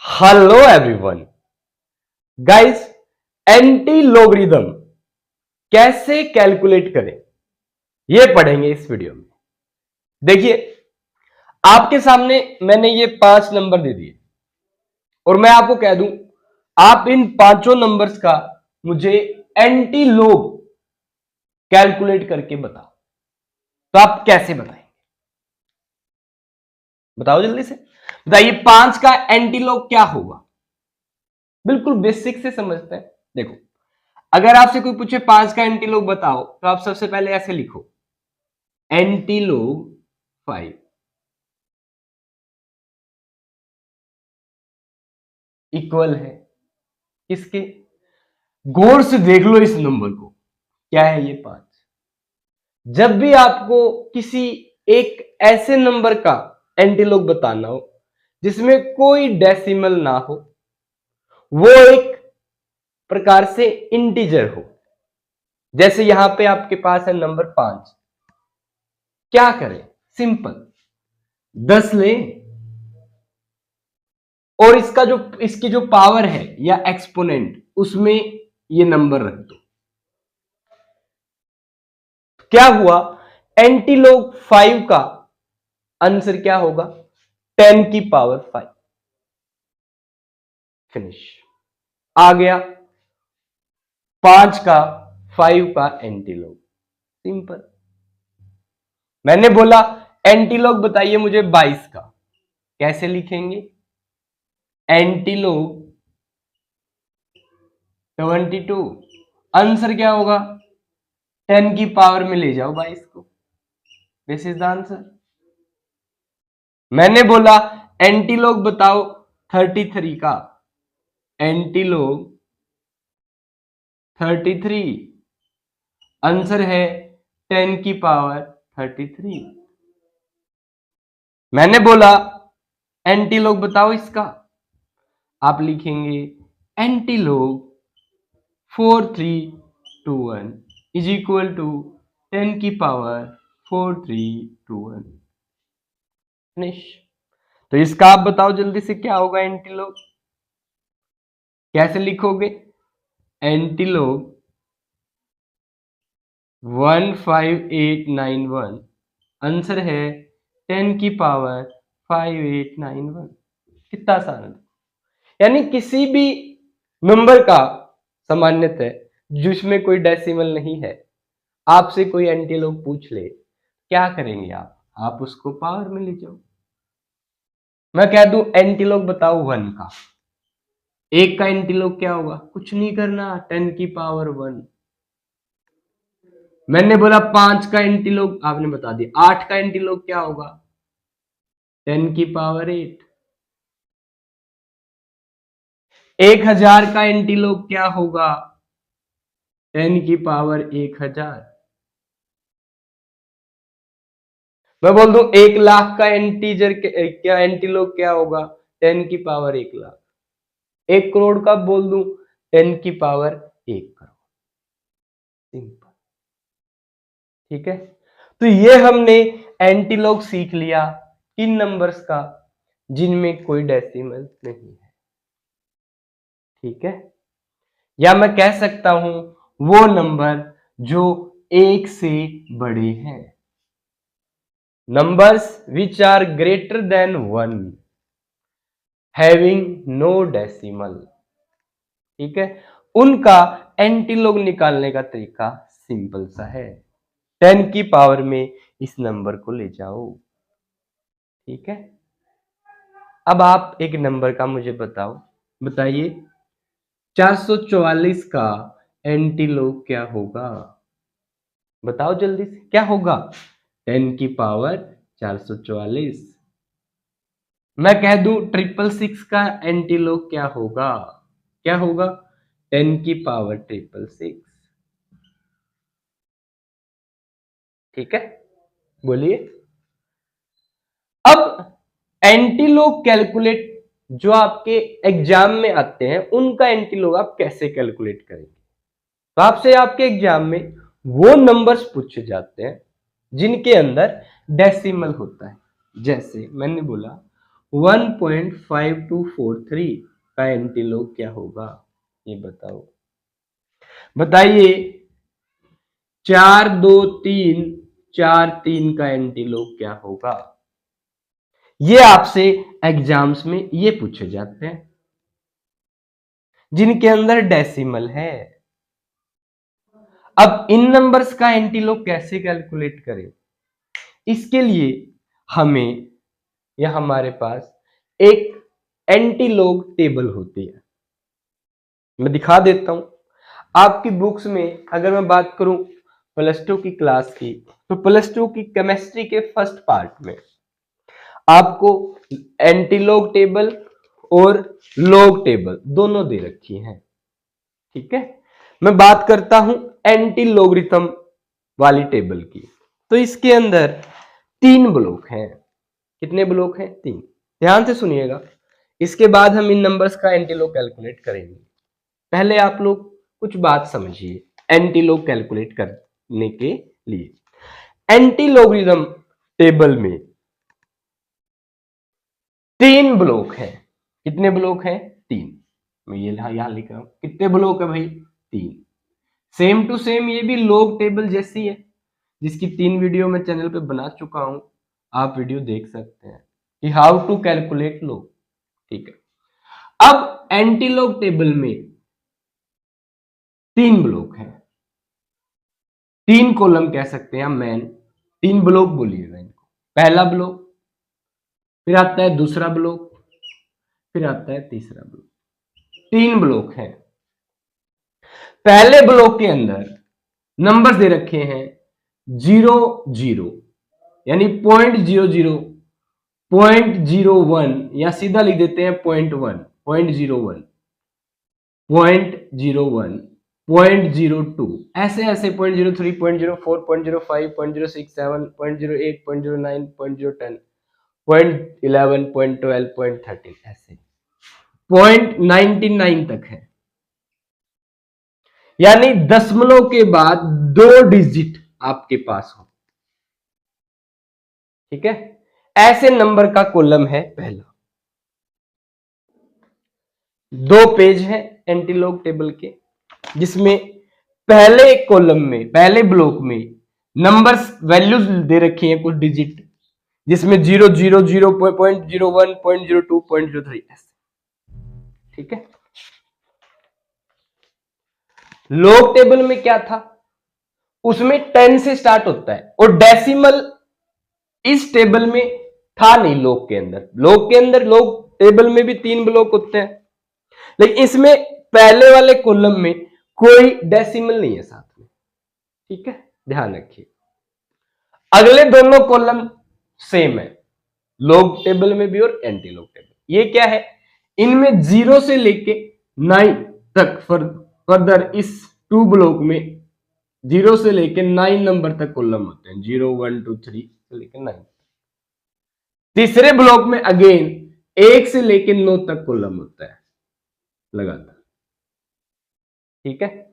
Hello everyone guys, anti logarithm कैसे calculate करें यह पढ़ेंगे इस वीडियो में। देखिए, आपके सामने मैंने ये 5 नंबर दे दिए और मैं आपको कह दूं आप इन पांचों नंबर्स का मुझे एंटी लोग कैलकुलेट करके बताओ। तो आप कैसे बताएंगे? बताओ जल्दी से बताइए, 5 का एंटी लोग क्या होगा। बिल्कुल बेसिक से समझते हैं। देखो, अगर आपसे कोई पूछे 5 का एंटीलोग बताओ तो आप सबसे पहले ऐसे लिखो, एंटीलोग 5 इक्वल है किसके? गौर से देख लो इस नंबर को, क्या है ये 5। जब भी आपको किसी एक ऐसे नंबर का एंटीलोग बताना हो जिसमें कोई डेसिमल ना हो, वो एक प्रकार से इंटीजर हो, जैसे यहां पे आपके पास है नंबर 5, क्या करें? सिंपल, 10 लें और इसकी जो पावर है या एक्सपोनेंट, उसमें ये नंबर रख दो। क्या हुआ? एंटीलोग 5 का आंसर क्या होगा? 10 की पावर 5। फिनिश। आ गया 5 का 5 का एंटीलोग। सिंपल। मैंने बोला एंटीलोग बताइए मुझे 22 का, कैसे लिखेंगे? एंटीलोग 22। आंसर क्या होगा? 10 की पावर में ले जाओ 22 को। This is the answer. मैंने बोला एंटीलोग बताओ 33 का, एंटीलोग 33। आंसर है 10 की पावर 33। मैंने बोला एंटीलोग बताओ इसका, आप लिखेंगे एंटीलोग 4321 इज इक्वल टू 10 की पावर 4321। फिनिश। तो इसका आप बताओ जल्दी से क्या होगा एंटीलोग? कैसे लिखोगे? एंटीलोग 15891। आंसर है 10 की पावर 5891। कितना आसान है। यानी किसी भी नंबर का सामान्यतः जिसमें कोई डेसिमल नहीं है, आपसे कोई एंटीलोग पूछ ले, क्या करेंगे आप उसको पावर में ले जाओ। मैं कह दूं एंटीलोग बताओ 1 का, 1 का एंटीलोग क्या होगा? कुछ नहीं करना, 10 की पावर 1। मैंने बोला 5 का एंटीलोग, आपने बता दिया। 8 का एंटीलोग क्या होगा? 10 की पावर 8। 1000 का एंटीलोग क्या होगा? 10 की पावर 1000। मैं बोल दूं 1 लाख का एंटीजर क्या एंटीलोग क्या होगा? 10 की पावर 1 लाख। 1 करोड़ का बोल दूं 10 की पावर 1 करोड़। सिंपल। ठीक है, तो ये हमने एंटीलोग सीख लिया किन नंबर्स का? जिनमें कोई डेसिमल नहीं है। ठीक है, या मैं कह सकता हूं वो नंबर जो 1 से बड़े हैं। Numbers which are greater than 1 having no decimal. ठीक है, उनका एंटीलोग निकालने का तरीका सिंपल सा है, 10 की पावर में इस नंबर को ले जाओ। ठीक है, अब आप एक नंबर का मुझे बताइए 444 का एंटीलोग क्या होगा? बताओ जल्दी से, क्या होगा? 10 की पावर 444। मैं कह दूं 666 का एंटीलोग क्या होगा? क्या होगा? 10 की पावर 666। ठीक है, बोलिए। अब एंटीलोग कैलकुलेट जो आपके एग्जाम में आते हैं, उनका एंटीलोग आप कैसे कैलकुलेट करेंगे? तो आपसे आपके एग्जाम में वो नंबर्स पूछे जाते हैं जिनके अंदर डेसिमल होता है। जैसे मैंने बोला 1.5243 का एंटीलॉग क्या होगा, ये बताओ। बताइए 42343 का एंटीलॉग क्या होगा। ये आपसे एग्जाम्स में ये पूछे जाते हैं जिनके अंदर डेसिमल है। अब इन नंबर्स का एंटीलॉग कैसे कैलकुलेट करें, इसके लिए हमें या हमारे पास एक एंटीलॉग टेबल होती है। मैं दिखा देता हूं आपकी बुक्स में। अगर मैं बात करूं +2 की क्लास की, तो +2 की केमिस्ट्री के फर्स्ट पार्ट में आपको एंटीलॉग टेबल और लॉग टेबल दोनों दे रखी हैं। ठीक है, मैं बात करता हूं एंटी लॉगरिथम वाली टेबल की। तो इसके अंदर 3 ब्लॉक हैं। कितने ब्लॉक हैं? 3। ध्यान से सुनिएगा, इसके बाद हम इन नंबर्स का एंटीलॉग कैलकुलेट करेंगे। पहले आप लोग कुछ बात समझिए एंटीलॉग कैलकुलेट करने के लिए। एंटी लॉगरिथम टेबल में 3 ब्लॉक हैं। कितने ब्लॉक हैं? 3। मैं ये यहां लिख रहा हूं। कितने ब्लॉक है भाई? 3। सेम टू सेम ये भी लॉग टेबल जैसी है, जिसकी 3 वीडियो मैं चैनल पे बना चुका हूं, आप वीडियो देख सकते हैं कि हाउ टू कैलकुलेट लॉग। ठीक है, अब एंटी लॉग टेबल में 3 ब्लॉक हैं, 3 कॉलम कह सकते हैं मैन। 3 ब्लॉक बोलिएगा इनको। पहला ब्लॉक, फिर आता है दूसरा ब्लॉक, फिर आता है तीसरा ब्लॉक। 3 ब्लॉक हैं। पहले ब्लॉक के अंदर नंबर्स दे रखे हैं 0 0 यानी 0.00, 0.01 या सीधा लिख देते हैं 0.1, 0.01, 0.01, 0.02, ऐसे ऐसे 0.03, 0.04, 0.05, 0.067, 0.08, 0.09, 0.010, 0.11, 0.12, 0.13, ऐसे 0.99 तक है। यानी दशमलव के बाद 2 डिजिट आपके पास हो। ठीक है, ऐसे नंबर का कॉलम है पहला। 2 पेज है एंटीलॉग टेबल के, जिसमें पहले कॉलम में, पहले ब्लॉक में नंबर्स वैल्यूज दे रखी हैं कुछ डिजिट, जिसमें 0 0 0 0.01 0.02 0.03 ऐसे। ठीक है, लॉग टेबल में क्या था, उसमें 10 से स्टार्ट होता है और डेसिमल इस टेबल में था नहीं। लॉग के अंदर लॉग टेबल में भी 3 ब्लॉक होते हैं, लेकिन इसमें पहले वाले कॉलम में कोई डेसिमल नहीं है साथ में। ठीक है, ध्यान रखिए। अगले दोनों कॉलम सेम है, लॉग टेबल में भी और एंटी लॉग टेबल। ये क्या है, इनमें 0 से लेके 9 तक फर्दर इस 2 ब्लॉक में 0 से लेके 9 नंबर तक कॉलम होते हैं, 0 1 2 3 से लेके 9। तीसरे ब्लॉक में अगेन 1 से लेके 9 तक कॉलम होता है लगातार। ठीक है,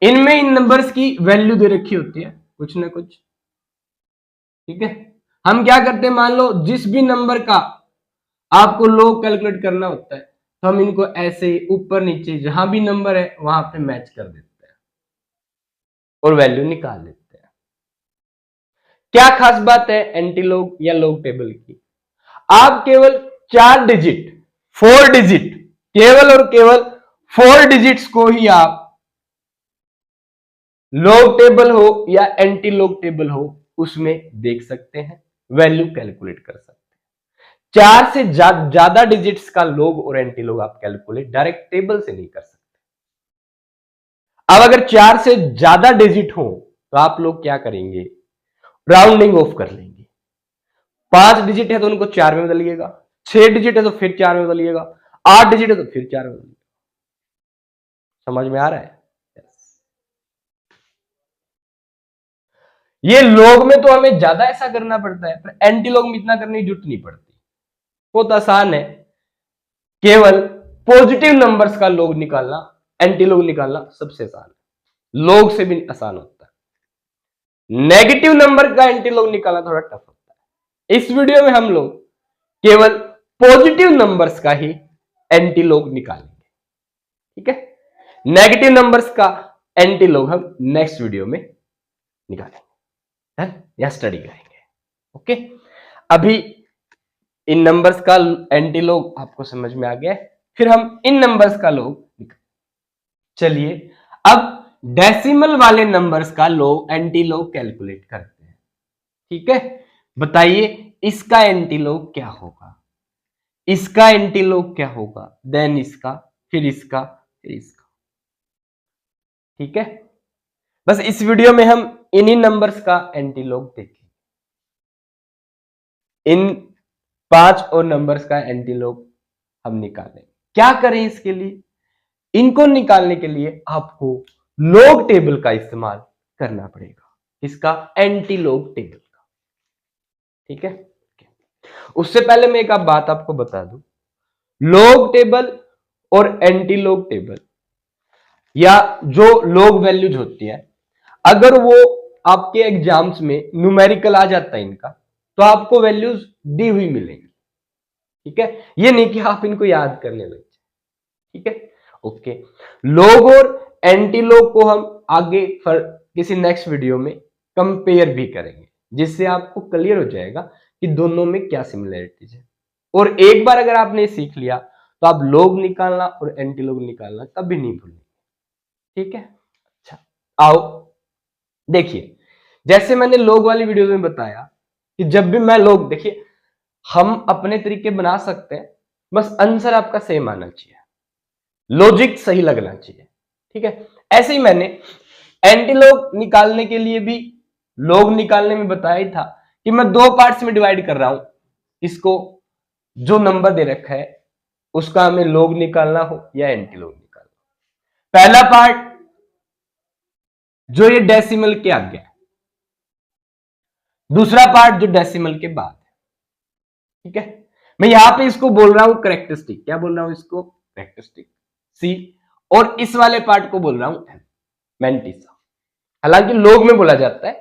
इनमें इन नंबर्स की वैल्यू दे रखी होती है कुछ ना कुछ। ठीक है, हम क्या करते हैं, मान लो जिस भी नंबर का आपको लॉग कैलकुलेट करना होता है, तो हम इनको ऐसे ऊपर नीचे जहां भी नंबर है वहां पे मैच कर देते हैं और वैल्यू निकाल लेते हैं। क्या खास बात है एंटीलॉग या लॉग टेबल की, आप केवल 4 डिजिट, 4 डिजिट, केवल और केवल 4 डिजिट्स को ही आप लॉग टेबल हो या एंटी लॉग टेबल हो उसमें देख सकते हैं, वैल्यू कैलकुलेट कर सकते हैं। 4 से ज्यादा डिजिट्स का लॉग और एंटी लॉग आप कैलकुलेट डायरेक्ट टेबल से नहीं कर सकते। अब अगर 4 से ज्यादा डिजिट हो तो आप लोग क्या करेंगे, राउंडिंग ऑफ कर लेंगे। 5 डिजिट है तो उनको 4 में बदलिएगा, 6 डिजिट है तो फिर 4 में बदलिएगा, 8 डिजिट है तो फिर 4 में बदलिएगा। समझ में आ रहा है? ये लॉग में तो हमें ज्यादा ऐसा करना पड़ता है, पर एंटी लॉग में इतना करने की जरूरत नहीं पड़ती, बहुत आसान है। केवल पॉजिटिव नंबर्स का लॉग निकालना, एंटी लॉग निकालना सबसे आसान है, लॉग से भी आसान होता है। नेगेटिव नंबर का एंटी लॉग निकालना थोड़ा टफ होता है। इस वीडियो में हम लोग केवल पॉजिटिव नंबर्स का ही एंटीलॉग निकालेंगे, ठीक है। नेगेटिव नंबर्स का एंटीलॉग हम नेक्स्ट वीडियो में निकालेंगे या स्टडी करेंगे, ओके। अभी इन नंबर्स का एंटीलॉग आपको समझ में आ गया है, फिर हम इन नंबर्स का लॉग निकालेंगे। चलिए अब डेसिमल वाले नंबर्स का लॉग एंटीलॉग कैलकुलेट करते हैं, ठीक है। बताइए इसका एंटीलॉग क्या होगा, इसका एंटीलॉग क्या होगा, देन इसका, फिर इसका, फिर इसका, ठीक है। बस इस वीडियो में हम इन्हीं नंबर्स का एंटीलॉग देखेंगे, इन 5 और नंबर्स का एंटीलॉग हम निकालें। क्या करें इसके लिए, इनको निकालने के लिए आपको लॉग टेबल का इस्तेमाल करना पड़ेगा, इसका एंटीलॉग टेबल का, ठीक है। उससे पहले मैं एक बात आपको बता दूं, लॉग टेबल और एंटीलॉग टेबल या जो लॉग वैल्यूज होती है, अगर वो आपके एग्जाम्स में न्यूमेरिकल आ जाता है इनका, तो आपको वैल्यूज दी हुई मिलेंगी, ठीक है। ये नहीं कि आप इनको याद करने लगे, ठीक है, ओके। लॉग और एंटीलॉग को हम आगे किसी नेक्स्ट वीडियो में कंपेयर भी करेंगे, जिससे आपको क्लियर हो जाएगा कि दोनों में क्या सिमिलरिटीज है। और एक बार अगर आपने सीख लिया तो आप लॉग निकालना और एंटीलॉग निकालना कभी नहीं भूलेंगे, ठीक है। अच्छा आओ देखिए, जैसे मैंने लॉग वाली वीडियो में बताया कि जब भी मैं लॉग, देखिए हम अपने तरीके बना सकते हैं, बस आंसर आपका सेम आना चाहिए, लॉजिक सही लगना चाहिए, ठीक है। ऐसे ही मैंने एंटीलॉग निकालने के लिए भी लॉग निकालने में बताया ही था कि मैं 2 पार्ट्स में डिवाइड कर रहा हूं, इसको जो नंबर दे रखा है उसका हमें लॉग निकालना हो या एंटीलॉग निकालना। पहला पार्ट जो ये डेसिमल के आगे है, दूसरा पार्ट जो डेसिमल के बाद है, ठीक है। मैं यहां पे इसको बोल रहा हूं करेक्टरिस्टिक, क्या बोल रहा हूं इसको, करेक्टरिस्टिक सी, और इस वाले पार्ट को बोल रहा हूं एम, मेंटिसा। हालांकि लॉग में बोला जाता है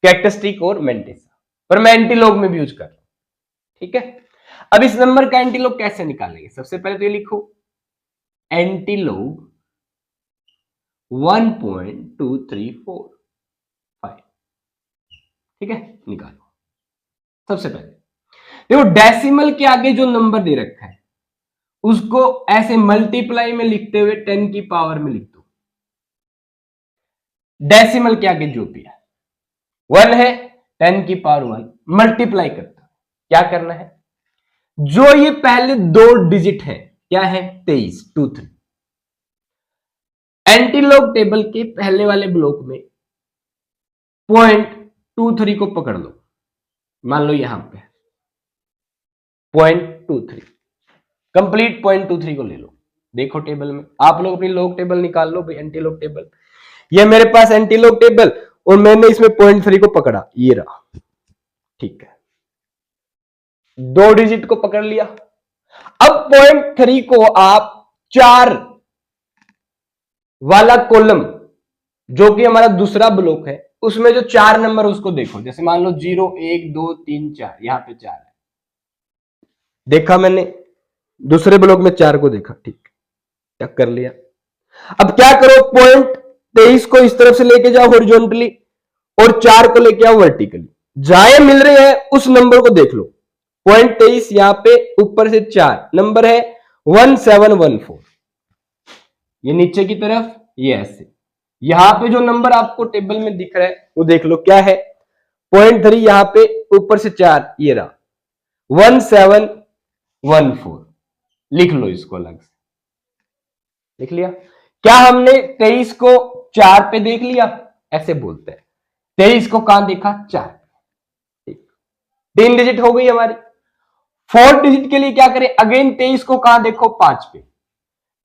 कैरेक्टरिस्टिक और मेंटिसा, पर मैं एंटीलॉग में भी यूज कर रहा हूं, ठीक है। अब इस नंबर का एंटीलॉग कैसे निकालेंगे, सबसे पहले तो ये लिखो एंटीलॉग 1.2345, ठीक है, निकालो। सबसे पहले देखो डेसिमल के आगे जो नंबर दे रखा है उसको ऐसे मल्टीप्लाई में लिखते हुए 10 की पावर में लिख दो। डेसिमल के आगे जो भी है 1 है, 10 की पावर 1 मल्टीप्लाई करता, क्या करना है, जो ये पहले 2 डिजिट है क्या है 23, 23। एंटीलॉग टेबल के पहले वाले ब्लॉक में 0.23 को पकड़ लो, मान लो यहां पे 0.23, कंप्लीट 0.23 को ले लो। देखो टेबल में, आप लोग अपनी लॉग टेबल निकाल लो भाई, एंटीलॉग टेबल, ये मेरे पास एंटीलॉग टेबल और मैंने इसमें 0.3 को पकड़ा, ये रहा, ठीक है, 2 डिजिट को पकड़ लिया। अब 0.3 को आप 4 वाला कॉलम जो कि हमारा दूसरा ब्लॉक है उसमें जो 4 नंबर उसको देखो, जैसे मान लो 0 1 2 3 4, यहां पे 4 है, देखा मैंने दूसरे ब्लॉक में 4 को देखा, ठीक, चेक कर लिया। अब क्या करो 0.23 को इस तरफ से लेके जाओ हॉरिजॉन्टली और 4 को लेके आओ वर्टिकली, जहां मिल रहे हैं उस नंबर को देख लो। 0.23 यहां पे ऊपर से 4 नंबर है 1714, ये नीचे की तरफ, ये ऐसे, यहां पे जो नंबर आपको टेबल में दिख रहा है वो देख लो क्या है 0.3, यहां पे ऊपर से 4, ये रहा 1714, लिख लो इसको अलग से, लिख लिया। क्या हमने 23 को 4 पे देख लिया, ऐसे बोलते हैं 23 को कहां देखा 4, ठीक, 3 डिजिट हो गई हमारी। 4 डिजिट के लिए क्या करें, अगेन 23 को कहां देखो 5 पे,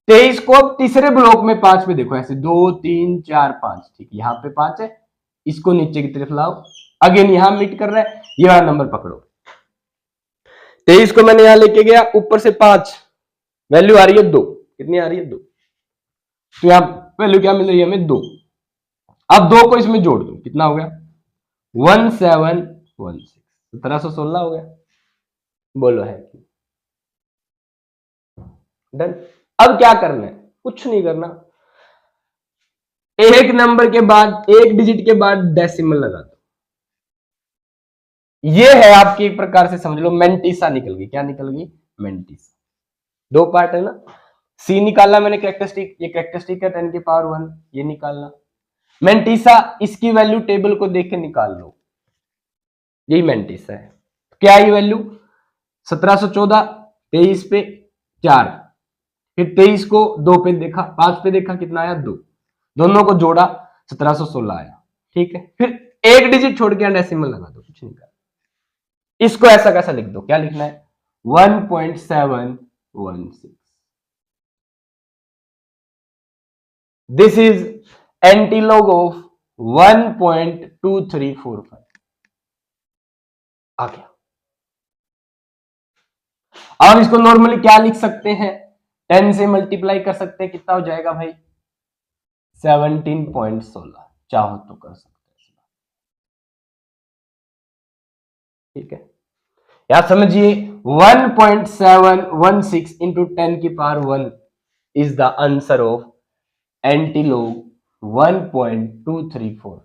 23 को अब तीसरे ब्लॉक में 5 पे देखो, ऐसे 2 3 4 5, ठीक, यहां पे 5 है, इसको नीचे की तरफ लाओ, अगेन यहां मीट कर रहा है, ये वाला नंबर पकड़ो। 23 को मैंने यहां लेके गया, ऊपर से 5, वैल्यू आ रही है 2, कितनी आ रही है 2, तो यहां वैल्यू क्या मिल रही है हमें 2। अब 2 को इसमें जोड़ दो, कितना हो गया 1716, 1716 हो गया, बोलो है डन। अब क्या करना है, कुछ नहीं करना, एक नंबर के बाद, एक डिजिट के बाद डेसिमल लगा दो। ये है आपकी एक प्रकार से समझ लो मेंटिसा निकल गई। क्या निकल गई? मेंटिसा। दो पार्ट है ना, सी निकालना मैंने कैरेक्टरिस्टिक, ये कैरेक्टरिस्टिक है 10 की पावर 1, ये निकालना। मेंटिसा इसकी वैल्यू टेबल को देख के निकाल लो, यही मेंटिसा है। क्या ये वैल्यू? 1714, 23 पे 4, फिर 23 को 2 पे देखा, 5 पे देखा, कितना आया? 2, दोनों को जोड़ा 1716 आया। ठीक है, फिर एक डिजिट छोड़ के डेसिमल लगा दो, कुछ नहीं करना। इसको ऐसा कैसा लिख दो, क्या लिखना है? 1.716। This is antilog of 1.2345। आ गया। अब इसको नॉर्मली क्या लिख सकते हैं? 10 से मल्टीप्लाई कर सकते हैं, कितना हो जाएगा भाई? 17.16। चाहो तो कर सकते हैं। ठीक है, या समझिए 1.716 इंटू 10 की power 1 is the answer of antilog 1.234।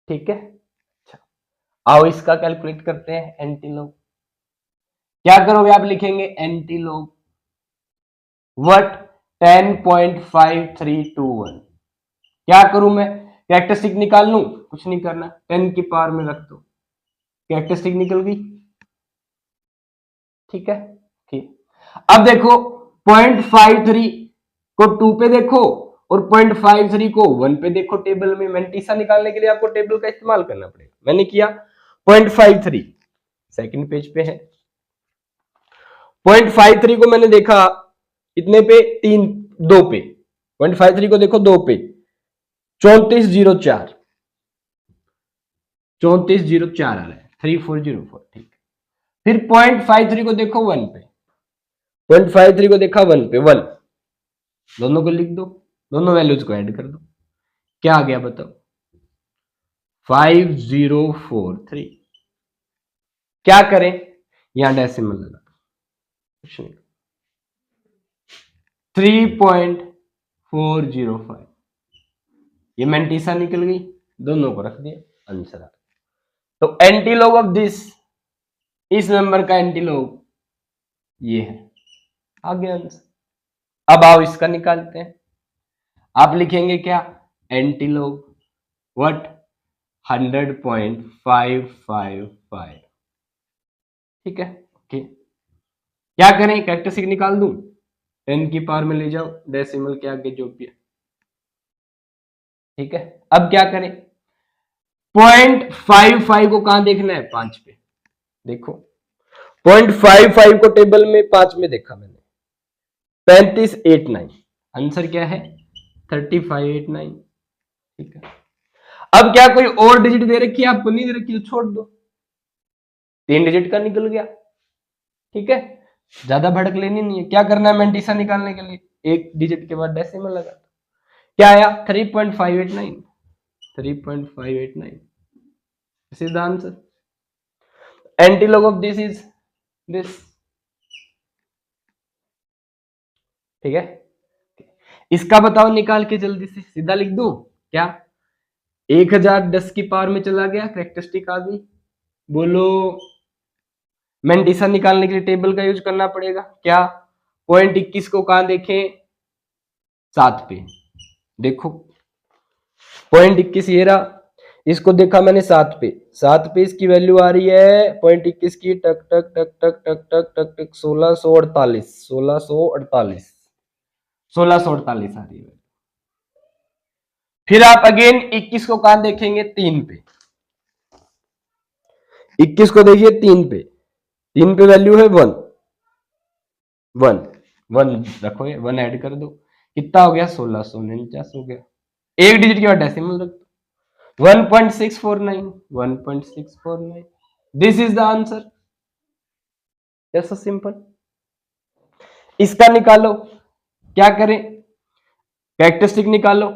ठीक है, अच्छा आओ इसका कैलकुलेट करते हैं। एंटीलॉग क्या करोगे आप? लिखेंगे एंटीलॉग व्हाट 10.5321। क्या करूं मैं? कैरेक्टरिस्टिक निकाल लूं? कुछ नहीं करना, 10 की पावर में रख दो, कैरेक्टरिस्टिक निकल गई। ठीक है, ठीक। अब देखो 0.53 को 2 पे देखो और 0.53 को 1 पे देखो। टेबल में मेंटिसा निकालने के लिए आपको टेबल का इस्तेमाल करना पड़ेगा। मैंने किया 0.53 सेकंड पेज पे है। 0.53 को मैंने देखा कितने पे? 3, 2 पे। 0.53 को देखो 2 पे, 3404, 3404 आ रहा है, 3404। ठीक है, फिर 0.53 को देखो 1 पे, 0.53 को देखा 1 पे, 1, दोनों को लिख दो, दोनों वैल्यूज को ऐड कर दो। क्या आ गया बताओ? 5043। क्या करें? यहां डेसिमल लगा दो, कुछ नहीं, 3.405। ये मेंटिसा निकल गई, दोनों को रख दिया, आंसर आ गया। तो एंटीलॉग ऑफ दिस, इस नंबर का एंटीलॉग ये है, आ गया आंसर। अब आओ इसका निकालते हैं। आप लिखेंगे क्या? Antilog what 100.555। ठीक है, ओके। क्या करें? कैरेक्टरिस्टिक निकाल दूं? 10 की पावर में ले जाओ, डेसिमल के आगे जो भी है। ठीक है, अब क्या करें? 0.55 को कहां देखना है? 5 पे देखो, 0.55 को टेबल में 5 में देखा मैंने, 3589। आंसर क्या है? 3589। ठीक है, अब क्या कोई और डिजिट दे रखी है आपको? नहीं दे रखी तो छोड़ दो, 3 डिजिट का निकल गया। ठीक है, ज्यादा भड़क लेनी नहीं है। क्या करना है मेंटिसा निकालने के लिए? एक डिजिट के बाद डेसिमल लगा दो। क्या आया? 3.589, 3.589। This is the answer. Antilog of this is this. ठीक है, इसका बताओ निकाल के जल्दी से, सीधा लिख दूं क्या? 1010 की पावर में चला गया, कैरेक्टरिस्टिक आ गई। बोलो मेंटिसा निकालने के लिए टेबल का यूज करना पड़ेगा। क्या 0.21 को कहां देखें? 7 पे देखो, 0.21 ये रहा, इसको देखा मैंने 7 पे, 7 पे इसकी वैल्यू आ रही है 0.21 की, टक टक टक टक टक टक टक टक 1648, 1648, 1648 आ रही है। फिर आप अगेन 21 को कहां देखेंगे? 3 पे, 21 को देखिए 3 पे, 3 पे वैल्यू है 1, 1, 1 रखोगे, 1 ऐड कर दो, कितना हो गया? 1649 हो गया। एक डिजिट के बाद डेसिमल रख दो, 1.649, 1.649। दिस इज द आंसर, जैसा सिंपल। इसका निकालो, क्या करें? कैरेक्टरिस्टिक निकालो,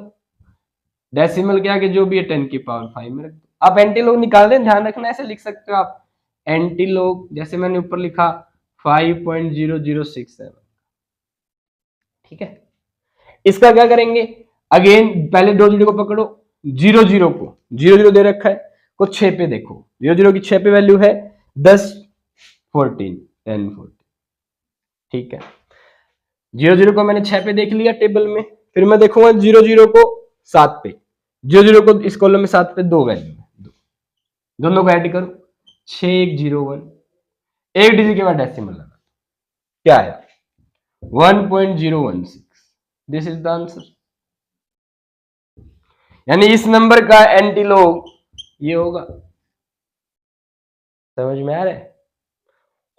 डेसिमल के आगे जो भी है 10 की पावर 5 में रख दो। आप एंटीलॉग निकाल दें, ध्यान रखना ऐसे लिख सकते हो आप, एंटीलॉग जैसे मैंने ऊपर लिखा 5.0067। ठीक है, इसका क्या करेंगे, अगेन पहले दो जीरो को पकड़ो, जीरो जीरो को, जीरो जीरो दे रखा है को 6 पे देखो, जीरो जीरो की 6 पे वैल्यू है 10 14 10 14। ठीक है, जीरो जीरो को मैंने 6 पे देख लिया टेबल में, फिर मैं देखूंगा जीरो जीरो को 7 पे, जीरो जीरो को इस कॉलम में 7 पे दो वैल्यू है, दोनों को ऐड करो 6101, एक डिजिट के बाद डेसिमल लगा, क्या आया 1.016। This is the answer. यानी इस नंबर का एंटीलॉग ये होगा। समझ में आ रहा है?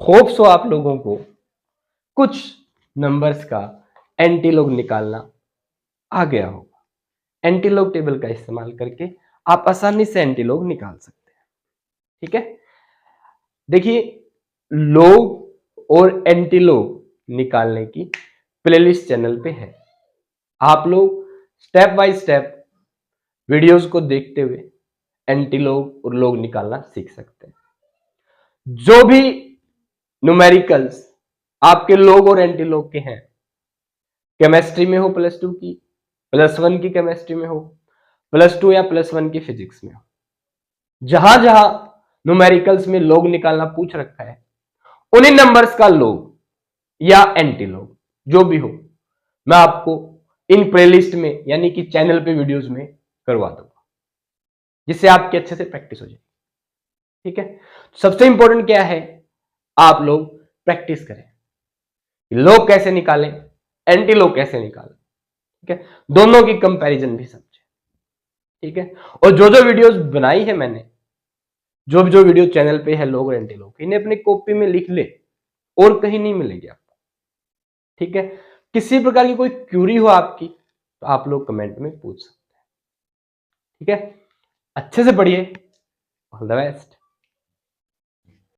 होप सो आप लोगों को कुछ नंबर्स का एंटीलॉग निकालना आ गया होगा। एंटीलॉग टेबल का इस्तेमाल करके आप आसानी से एंटीलॉग निकाल सकते हैं। ठीक है, देखिए लॉग और एंटीलॉग निकालने की प्लेलिस्ट चैनल पे है, आप लोग स्टेप बाय स्टेप वीडियोस को देखते हुए एंटीलॉग और लॉग निकालना सीख सकते हैं। जो भी न्यूमेरिकल्स आपके लॉग और एंटीलॉग के हैं, केमिस्ट्री में हो प्लस 2 की, प्लस 1 की केमिस्ट्री में हो, प्लस 2 या प्लस 1 की फिजिक्स में हो, जहां जहां न्यूमेरिकल्स में लॉग निकालना पूछ रखा है, उन्हीं नंबर्स का लॉग या एंटीलॉग जो भी हो, मैं आपको इन प्लेलिस्ट में यानी कि चैनल पे वीडियोस में करवा दूंगा, जिससे आपकी अच्छे से प्रैक्टिस हो जाए। ठीक है, सबसे इंपॉर्टेंट क्या है, आप लोग प्रैक्टिस करें, लॉग कैसे निकालें, एंटीलॉग कैसे निकालें। ठीक है, दोनों की कंपैरिजन भी समझे। ठीक है, और जो जो वीडियोस बनाई है मैंने, जो जो वीडियो चैनल पे है लॉग और एंटीलॉग, इन्हें अपनी कॉपी में लिख ले, और कहीं नहीं मिलेगी आपको। ठीक है, किसी प्रकार की कोई क्यूरी हो आपकी तो आप लोग कमेंट में पूछ सकते हैं। ठीक है, अच्छे से पढ़िए। All the best.